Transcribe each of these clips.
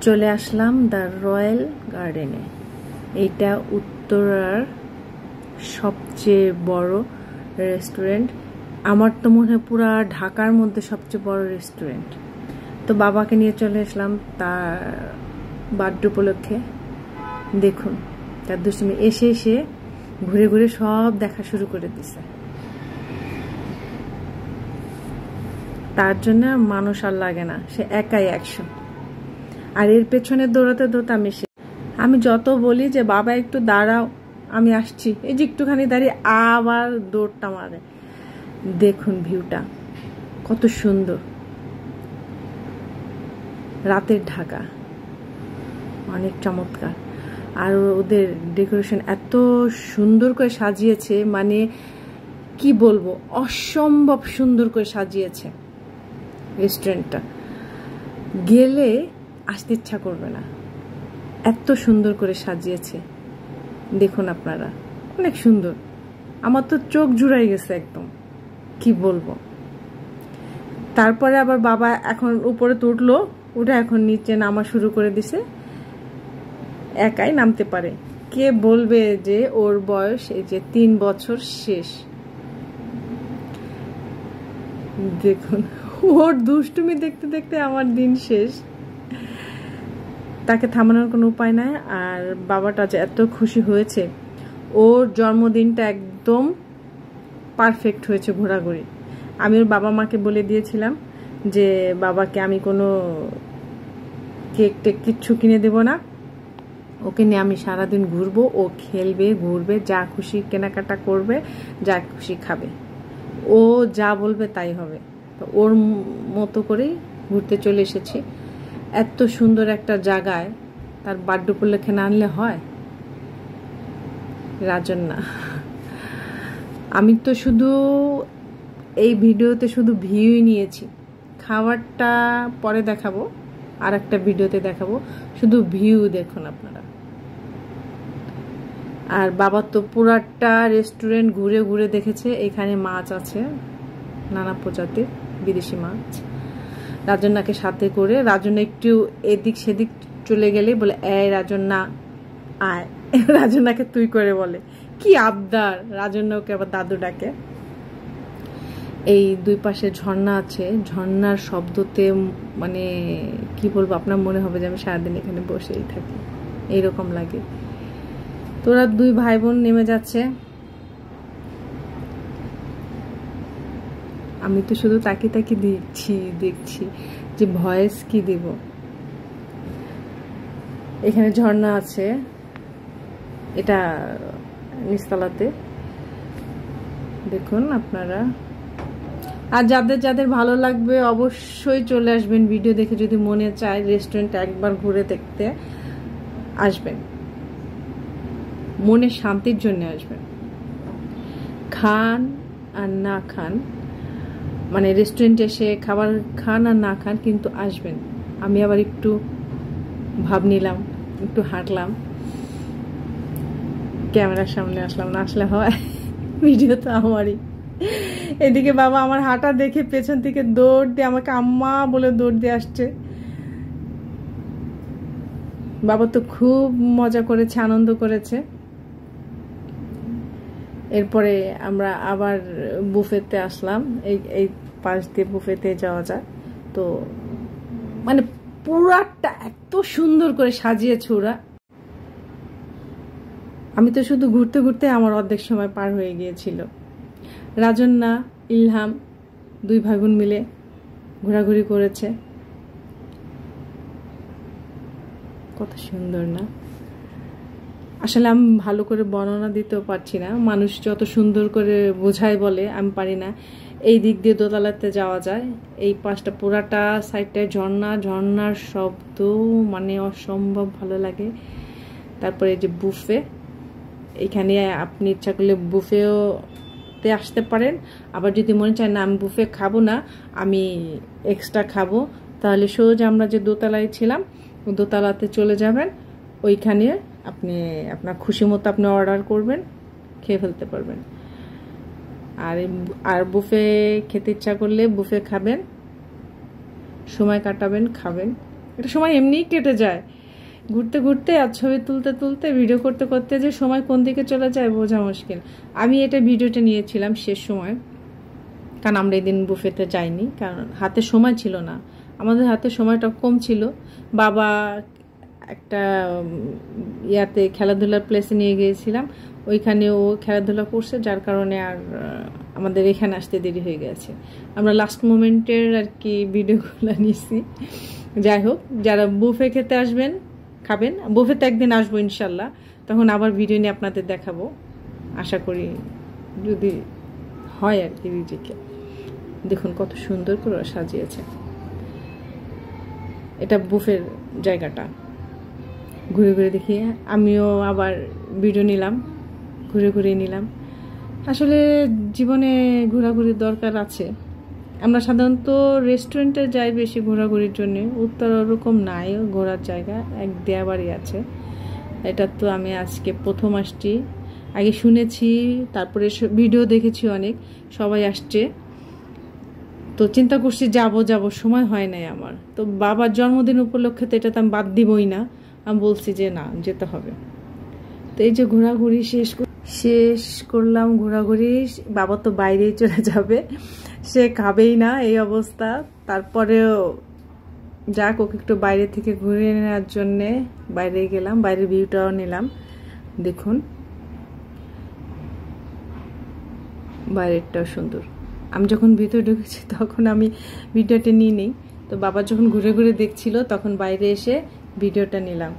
চলে আসলাম the royal গার্ডেনে। এইটা উত্তরার সবচেয়ে বড় রেস্টুরেন্ট। আমার তো মনে হয় পুরা ঢাকার মধ্যে সবচেয়ে বড় রেস্টুরেন্ট। তো বাবাকে নিয়ে চলে আসলাম তার বার্থডে উপলক্ষে। দেখুন তার দুষ্টুমি, এসে এসে ঘুরে ঘুরে সব দেখা শুরু করে দিছে। তার জন্য মানুষ আর লাগে না, সে একাই 100। আর এর পেছনে দৌড়াতে দৌড়াতে আমি যত বলি যে বাবা একটু দাঁড়াও, আমি আসছি, এই যে একটুখানি দাঁড়িয়ে আবার দৌড়টা মারে। দেখুন ভিউটা কত সুন্দর, রাতের ঢাকা, অনেক চমৎকার। আর ওদের ডেকোরেশন এত সুন্দর করে সাজিয়েছে, মানে কি বলবো, অসম্ভব সুন্দর করে সাজিয়েছে রেস্টুরেন্টটা। গেলে আসতে ইচ্ছা করবে না, এত সুন্দর করে সাজিয়েছে। দেখুন আপনারা, অনেক সুন্দর। আমার তো চোখ জুড়াই গেছে একদম, কি বলবো। তারপরে আবার বাবা এখন উপরে তুললো, উঠে এখন নিচে নামা শুরু করে দিছে। একাই নামতে পারে, কে বলবে যে ওর বয়স এই যে 3 বছর শেষ। দেখুন ওর দুষ্টুমি দেখতে দেখতে আমার দিন শেষ, তাকে থামানোর কোনো উপায় নাই। আর বাবাটা যে এত খুশি হয়েছে, ওর জন্মদিনটা একদম পারফেক্ট হয়েছে ঘোরাঘুরি। আমি ওর বাবা মাকে বলে দিয়েছিলাম যে বাবাকে আমি কোনো কেক টেক কিচ্ছু কিনে দেব না, ওকে নিয়ে আমি সারাদিন ঘুরবো, ও খেলবে ঘুরবে, যা খুশি কেনাকাটা করবে, যা খুশি খাবে, ও যা বলবে তাই হবে। তো ওর মতো করেই ঘুরতে চলে এসেছি। এত সুন্দর একটা জায়গায় তার বার্থডে উপলক্ষে না আনলে হয়? রাজন্না, আমি তো শুধু এই ভিডিওতে শুধু ভিউই নিয়েছি, খাবারটা পরে দেখাবো, আর একটা ভিডিওতে দেখাবো। শুধু ভিউ দেখুন আপনারা। আর বাবা তো পুরাটা রেস্টুরেন্ট ঘুরে ঘুরে দেখেছে। এখানে মাছ আছে, নানা প্রজাতির বিদেশি মাছ। রাজন্নাকে সাথে করে, রাজন্না একটু এদিক সেদিক চলে গেলে বলে এই রাজন্না আয়, রাজন্নাকে তুই করে বলে, কি আবদার। রাজন্না ওকে আবার দাদু ডাকে। এই দুই পাশে ঝর্ণা আছে, ঝর্ণার শব্দতে মানে কি বলবো, আপনার মনে হবে যে আমি সারাদিন এখানে বসেই থাকি, এইরকম লাগে। তোরা দুই ভাই বোন নেমে যাচ্ছে, আমি তো শুধু তাকিয়ে তাকিয়ে দেখছি যে ভয়েস কি দেব। এখানে ঝর্ণা আছে, এটা নিচতলাতে, দেখুন আপনারা। আর যাদের যাদের ভালো লাগবে অবশ্যই চলে আসবেন, ভিডিও দেখে যদি মনে চায় রেস্টুরেন্টে একবার ঘুরে দেখতে আসবেন, মনে শান্তির জন্য আসবেন। খান আর না খান, মানে রেস্টুরেন্টে এসে খাবার খান আর না খান, কিন্তু আসবেন। আমি আবার একটু ভাব নিলাম, একটু হাঁটলাম, ক্যামেরার সামনে আসলাম, না আসলে হয়, ভিডিও তো আমারই। এদিকে বাবা আমার হাঁটা দেখে পেছন থেকে দৌড় দিয়ে আমাকে আম্মা বলে দৌড় দিয়ে আসছে। বাবা তো খুব মজা করেছে, আনন্দ করেছে। এরপরে আমরা আবার বুফেতে আসলাম, এই পাশ দিয়ে বুফেতে যাওয়া যায়। তো মানে পুরাটা এত সুন্দর করে সাজিয়েছে ওরা। আমি তো শুধু ঘুরতে ঘুরতে আমার অর্ধেক সময় পার হয়ে গিয়েছিল। রাজন্না, ইলহাম দুই ভাই বোন মিলে ঘোরাঘুরি করেছে, কত সুন্দর না? আসলে আমি ভালো করে বর্ণনা দিতেও পারছি না, মানুষ যত সুন্দর করে বোঝায় বলে, আমি পারি না। এই দিক দিয়ে দোতলাতে যাওয়া যায়, এই পাশটা পুরাটা সাইডটায় ঝর্ণা, ঝর্ণার শব্দ মানে অসম্ভব ভালো লাগে। তারপরে এই যে বুফে, এখানে আপনি ইচ্ছা করলে বুফেতে আসতে পারেন। আবার যদি মনে চায় না আমি বুফে খাবো না, আমি এক্সট্রা খাবো, তাহলে সোজা আমরা যে দোতলায় ছিলাম দোতলাতে চলে যাবেন, ওইখানে আপনি আপনার খুশি মতো আপনি অর্ডার করবেন, খেয়ে ফেলতে পারবেন। আর বুফে খেতে ইচ্ছা করলে বুফে খাবেন, সময় কাটাবেন, খাবেন, এটা সময় এমনিই কেটে যায়, ঘুরতে ঘুরতে আর ছবি তুলতে তুলতে ভিডিও করতে করতে যে সময় কোন দিকে চলে যায় বোঝা মুশকিল। আমি এটা ভিডিওটা নিয়েছিলাম শেষ সময়, কারণ আমরা এদিন বুফেতে যাইনি, কারণ হাতে সময় ছিল না, আমাদের হাতে সময়টা কম ছিল। বাবা একটা ইয়াতে খেলাধুলার প্লেসে নিয়ে গিয়েছিলাম, ওইখানে ও খেলাধুলা করছে, যার কারণে আর আমাদের এখানে আসতে দেরি হয়ে গেছে। আমরা লাস্ট মোমেন্টের আর কি ভিডিওগুলো নিছি। যাই হোক, যারা বুফে খেতে আসবেন, খাবেন, বুফেতে একদিন আসবো ইনশাল্লাহ, তখন আবার ভিডিও নিয়ে আপনাদের দেখাবো, আশা করি যদি হয় আর কি রিজিকে। দেখুন কত সুন্দর করে সাজিয়েছে, এটা বুফের জায়গাটা। ঘুরে ঘুরে দেখি, আমিও আবার ভিডিও নিলাম, ঘুরে ঘুরে নিলাম। আসলে জীবনে ঘোরাঘুরির দরকার আছে। আমরা সাধারণত রেস্টুরেন্টে যাই বেশি ঘোরাঘুরির জন্য, উত্তর ওরকম নাই ঘোরার জায়গা, এক দেয়াবাড়ি আছে। এটা তো আমি আজকে প্রথম আসছি, আগে শুনেছি, তারপরে ভিডিও দেখেছি অনেক, সবাই আসছে, তো চিন্তা করছি যাব, সময় হয় নাই আমার। তো বাবার জন্মদিন উপলক্ষে তো এটা তো আমি বাদ দিবই না, আমি বলছি যে না, যেতে হবে। তো এই যে ঘোরাঘুরি শেষ করলাম ঘোরাঘুরি। বাবা তো বাইরেই চলে যাবে, সে খাবেই না এই অবস্থা। তারপরেও যাক, ওকে একটু বাইরে থেকে ঘুরে নেওয়ার জন্যে বাইরে গেলাম, বাইরের ভিউটাও নিলাম। দেখুন বাইরেরটাও সুন্দর। আমি যখন ভিতরে ঢুকেছি তখন আমি ভিডিওটা নিই নেই, তো বাবা যখন ঘুরে ঘুরে দেখছিল তখন বাইরে এসে ভিডিওটা নিলাম।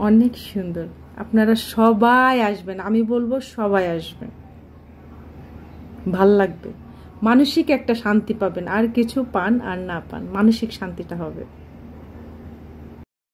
অনেক সুন্দর, আপনারা সবাই আসবেন, আমি বলবো সবাই আসবেন, ভাল লাগবে, মানসিক একটা শান্তি পাবেন, আর কিছু পান আর না পান, মানসিক শান্তিটা হবে।